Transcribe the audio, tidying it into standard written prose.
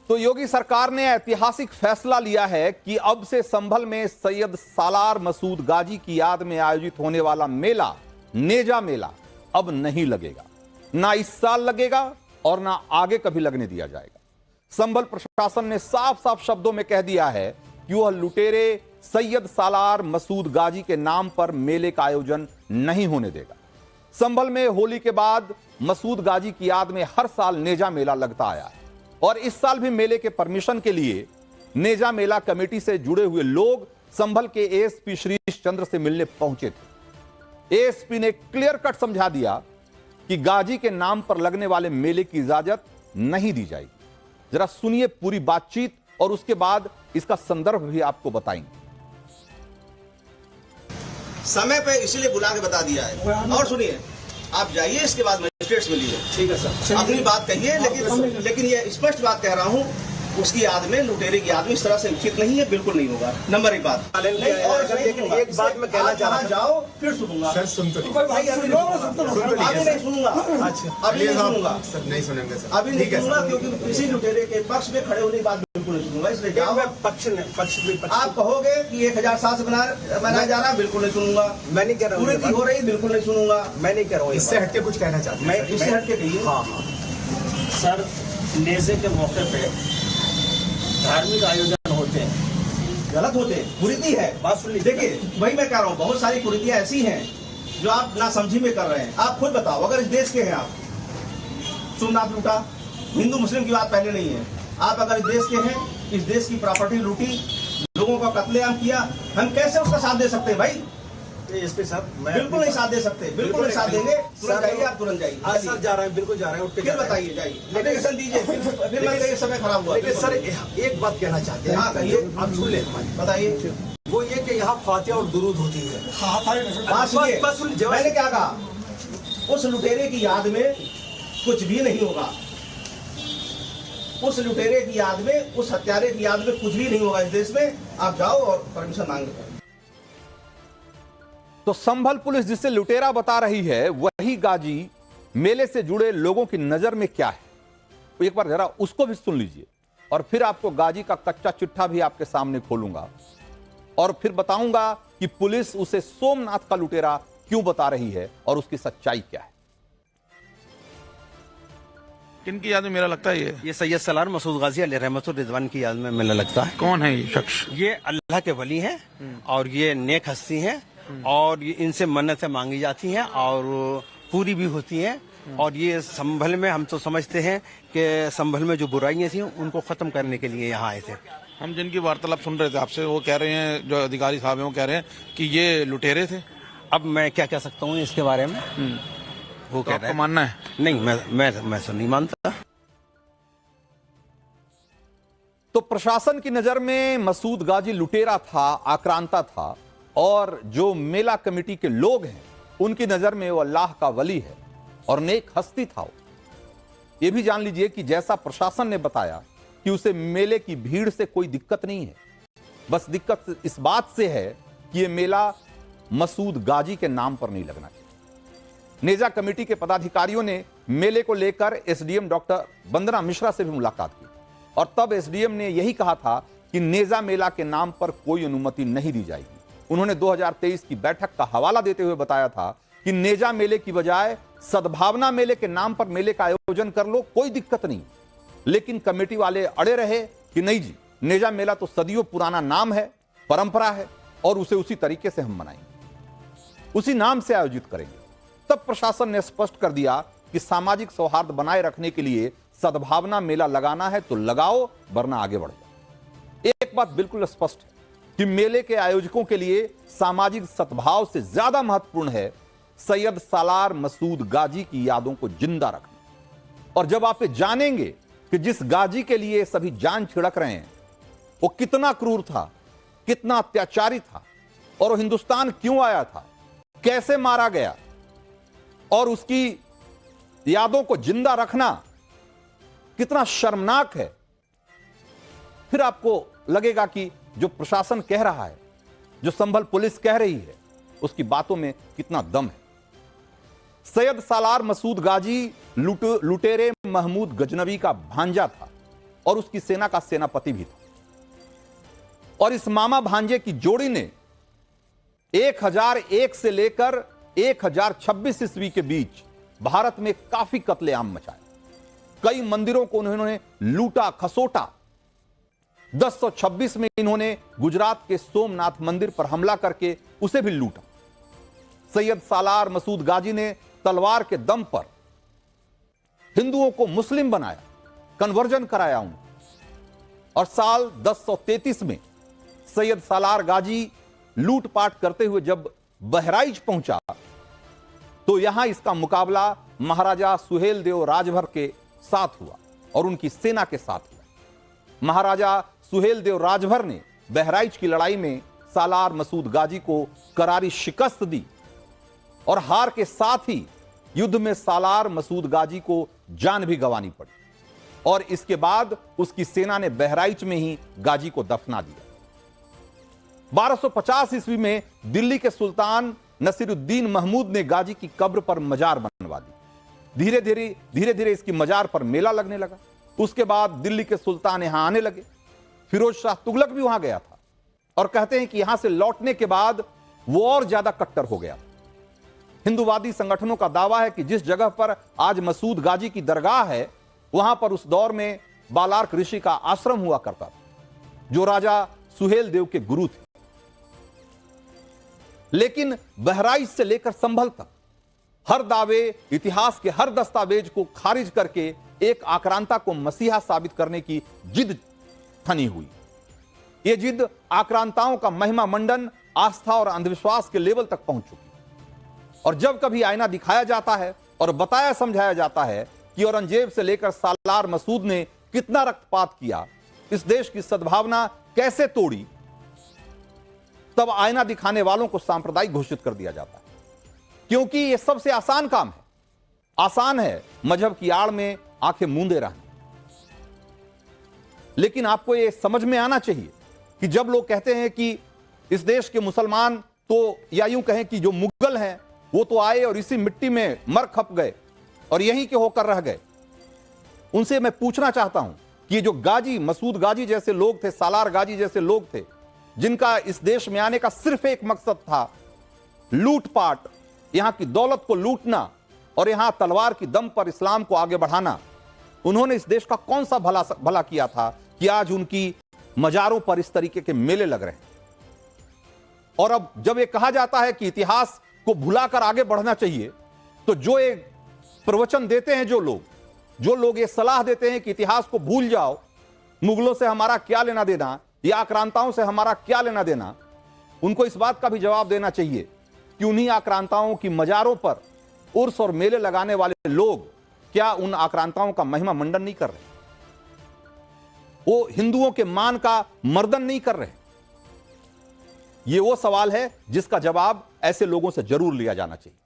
तो योगी सरकार ने ऐतिहासिक फैसला लिया है कि अब से संभल में सैयद सालार मसूद गाजी की याद में आयोजित होने वाला मेला, नेजा मेला, अब नहीं लगेगा। ना इस साल लगेगा और ना आगे कभी लगने दिया जाएगा। संभल प्रशासन ने साफ साफ शब्दों में कह दिया है कि वह लुटेरे सैयद सालार मसूद गाजी के नाम पर मेले का आयोजन नहीं होने देगा। संभल में होली के बाद मसूद गाजी की याद में हर साल नेजा मेला लगता आया है और इस साल भी मेले के परमिशन के लिए नेजा मेला कमेटी से जुड़े हुए लोग संभल के एएसपी श्रीश चंद्र से मिलने पहुंचे थे। एएसपी ने क्लियर कट समझा दिया कि गाजी के नाम पर लगने वाले मेले की इजाजत नहीं दी जाएगी। जरा सुनिए पूरी बातचीत और उसके बाद इसका संदर्भ भी आपको बताएंगे। समय पे इसलिए बुला के बता दिया है। और सुनिए, आप जाइए, इसके बाद मजिस्ट्रेट से मिलिए। ठीक है सर, अपनी बात कहिए, लेकिन ये स्पष्ट बात कह रहा हूँ, उसकी याद में, लुटेरे की याद में इस तरह से उचित नहीं है, बिल्कुल नहीं होगा। नंबर एक बात। लेकिन एक बात मैं कहना चाह रहा हूँ, जाओ फिर सुनूंगा सर। अभी नहीं सुनूंगा। अच्छा, अभी नहीं सुनूंगा सर, नहीं सुनेंगे सर, अभी नहीं सुनूंगा, क्योंकि किसी लुटेरे के पक्ष में खड़े होने की बात बिल्कुल नहीं सुनूंगा। इसलिए जाओ। पक्ष आप कहोगे कि 1007 से बनाया जा रहा है, बिल्कुल नहीं सुनूंगा। मैं नहीं कह रहा हूँ पूरी हो रही, बिल्कुल नहीं सुनूंगा। मैं नहीं कह रहा हूँ, इससे हटके कुछ कहना चाहता हूँ। मैं इससे हटके कहिए। हाँ सर, नेज़े के मौके पे धार्मिक आयोजन होते हैं, गलत होते हैं, कुरीति है। बात सुन लीजिए। देखिए, वही मैं कह रहा हूँ, बहुत सारी कुरीतियां ऐसी हैं जो आप नासमझी में कर रहे हैं। आप खुद बताओ, अगर इस देश के हैं आप, सोमनाथ लूटा, हिंदू मुस्लिम की बात पहले नहीं है, आप अगर इस देश के हैं, इस देश की प्रॉपर्टी लूटी, लोगों का कत्लेआम किया, हम कैसे उसका साथ दे सकते हैं भाई? एसपी साहब, बिल्कुल नहीं साथ दे सकते, बिल्कुल नहीं साथ देंगे। तुरंत जाइए, आप तुरंत जाइए। आज सर जा रहे हैं, बिल्कुल जा रहे हैं, उठ के फिर बताइए, जाइए, एप्लीकेशन दीजिए। फिर मैं समय खराब हुआ। लेकिन सर एक बात कहना चाहते हैं। हाँ कहिए, आप सुन ले हमारी। बताइए। वो ये कि यहाँ फातिहा और दुरूद होती है। मैंने क्या कहा? उस लुटेरे की याद में कुछ भी नहीं होगा। उस लुटेरे की याद में, उस हत्यारे की याद में कुछ भी नहीं होगा इस देश में। आप जाओ और परमिशन मांगो। तो संभल पुलिस जिसे लुटेरा बता रही है, वही गाजी मेले से जुड़े लोगों की नजर में क्या है, तो एक बार जरा उसको भी सुन लीजिए और फिर आपको गाजी का कच्चा चिट्ठा भी आपके सामने खोलूंगा और फिर बताऊंगा कि पुलिस उसे सोमनाथ का लुटेरा क्यों बता रही है और उसकी सच्चाई क्या है। किनकी याद में मेला लगता है? ये सैयद सालार मसूद गाजी अलैहि रहमतुर रिजवान की याद में मेला लगता है। कौन है ये शख्स? ये अल्लाह के वली हैं और ये नेक हस्ती हैं और ये इनसे मन्नतें मांगी जाती हैं और पूरी भी होती हैं। और ये संभल में, हम तो समझते हैं कि संभल में जो बुराइयां थी उनको खत्म करने के लिए यहाँ आए थे। हम जिनकी वार्तालाप सुन रहे थे आपसे, वो कह रहे हैं, जो अधिकारी साहब हैं वो कह रहे हैं कि ये लुटेरे थे। अब मैं क्या कह सकता हूँ इसके बारे में? वो तो कह रहे हैं। मानना है? नहीं, मैं तो नहीं मानता। तो प्रशासन की नजर में मसूद गाजी लुटेरा था, आक्रांता था और जो मेला कमेटी के लोग हैं उनकी नजर में वो अल्लाह का वली है और नेक हस्ती था वो। ये भी जान लीजिए कि जैसा प्रशासन ने बताया कि उसे मेले की भीड़ से कोई दिक्कत नहीं है, बस दिक्कत इस बात से है कि यह मेला मसूद गाजी के नाम पर नहीं लगना चाहिए। नेजा कमेटी के पदाधिकारियों ने मेले को लेकर एसडीएम डॉक्टर वंदना मिश्रा से भी मुलाकात की और तब एसडीएम ने यही कहा था कि नेजा मेला के नाम पर कोई अनुमति नहीं दी जाएगी। उन्होंने 2023 की बैठक का हवाला देते हुए बताया था कि नेजा मेले की बजाय सद्भावना मेले के नाम पर मेले का आयोजन कर लो, कोई दिक्कत नहीं। लेकिन कमेटी वाले अड़े रहे कि नहीं जी, नेजा मेला तो सदियों पुराना नाम है, परंपरा है और उसे उसी तरीके से हम मनाएंगे, उसी नाम से आयोजित करेंगे। तब प्रशासन ने स्पष्ट कर दिया कि सामाजिक सौहार्द बनाए रखने के लिए सद्भावना मेला लगाना है तो लगाओ, वरना आगे बढ़ जाओ। एक बात बिल्कुल स्पष्ट है कि मेले के आयोजकों के लिए सामाजिक सद्भाव से ज्यादा महत्वपूर्ण है सैयद सालार मसूद गाजी की यादों को जिंदा रखना। और जब आप ये जानेंगे कि जिस गाजी के लिए सभी जान छिड़क रहे हैं वो कितना क्रूर था, कितना अत्याचारी था और वो हिंदुस्तान क्यों आया था, कैसे मारा गया और उसकी यादों को जिंदा रखना कितना शर्मनाक है, फिर आपको लगेगा कि जो प्रशासन कह रहा है, जो संभल पुलिस कह रही है, उसकी बातों में कितना दम है। सैयद सालार मसूद गाजी लुटेरे महमूद गजनवी का भांजा था और उसकी सेना का सेनापति भी था। और इस मामा भांजे की जोड़ी ने 1001 से लेकर 1026 ईस्वी के बीच भारत में काफी कत्लेआम मचाया। कई मंदिरों को उन्होंने लूटा खसोटा। 1026 में इन्होंने गुजरात के सोमनाथ मंदिर पर हमला करके उसे भी लूटा। सैयद सालार मसूद गाजी ने तलवार के दम पर हिंदुओं को मुस्लिम बनाया, कन्वर्जन कराया उन्हें। और साल 1033 में सैयद सालार गाजी लूटपाट करते हुए जब बहराइच पहुंचा तो यहां इसका मुकाबला महाराजा सुहेल देव राजभर के साथ हुआ और उनकी सेना के साथ हुआ। महाराजा सुहेल देव राजभर ने बहराइच की लड़ाई में सालार मसूद गाजी को करारी शिकस्त दी और हार के साथ ही युद्ध में सालार मसूद गाजी को जान भी गंवानी पड़ी। और इसके बाद उसकी सेना ने बहराइच में ही गाजी को दफना दिया। 1250 ईस्वी में दिल्ली के सुल्तान नसीरुद्दीन महमूद ने गाजी की कब्र पर मजार बनवा दी। धीरे धीरे इसकी मजार पर मेला लगने लगा। उसके बाद दिल्ली के सुल्तान यहां आने लगे। फिरोज शाह तुगलक भी वहां गया था और कहते हैं कि यहां से लौटने के बाद वो और ज्यादा कट्टर हो गया। हिंदूवादी संगठनों का दावा है कि जिस जगह पर आज मसूद गाजी की दरगाह है वहां पर उस दौर में बालार्क ऋषि का आश्रम हुआ करता था, जो राजा सुहेल देव के गुरु थे। लेकिन बहराइच से लेकर संभल तक हर दावे, इतिहास के हर दस्तावेज को खारिज करके एक आक्रांता को मसीहा साबित करने की जिद ठनी हुई। यह जिद आक्रांताओं का महिमा मंडन, आस्था और अंधविश्वास के लेवल तक पहुंच चुकी। और जब कभी आईना दिखाया जाता है और बताया समझाया जाता है कि औरंगजेब से लेकर सालार मसूद ने कितना रक्तपात किया, इस देश की सद्भावना कैसे तोड़ी, तब आईना दिखाने वालों को सांप्रदायिक घोषित कर दिया जाता है। क्योंकि यह सबसे आसान काम है। आसान है मजहब की आड़ में आंखें मूंदे रहना। लेकिन आपको यह समझ में आना चाहिए कि जब लोग कहते हैं कि इस देश के मुसलमान तो, या यूं कहें कि जो मुगल हैं वो तो आए और इसी मिट्टी में मर खप गए और यहीं के होकर रह गए, उनसे मैं पूछना चाहता हूं कि जो गाजी, मसूद गाजी जैसे लोग थे, सालार गाजी जैसे लोग थे, जिनका इस देश में आने का सिर्फ एक मकसद था लूटपाट, यहां की दौलत को लूटना और यहां तलवार की दम पर इस्लाम को आगे बढ़ाना, उन्होंने इस देश का कौन सा भला किया था कि आज उनकी मजारों पर इस तरीके के मेले लग रहे हैं। और अब जब यह कहा जाता है कि इतिहास को भुलाकर आगे बढ़ना चाहिए, तो जो एक प्रवचन देते हैं जो लोग ये सलाह देते हैं कि इतिहास को भूल जाओ, मुगलों से हमारा क्या लेना देना या आक्रांताओं से हमारा क्या लेना देना, उनको इस बात का भी जवाब देना चाहिए कि उन्हीं आक्रांताओं की मजारों पर उर्स और मेले लगाने वाले लोग क्या उन आक्रांताओं का महिमा मंडन नहीं कर रहे? वो हिंदुओं के मान का मर्दन नहीं कर रहे? ये वो सवाल है जिसका जवाब ऐसे लोगों से जरूर लिया जाना चाहिए।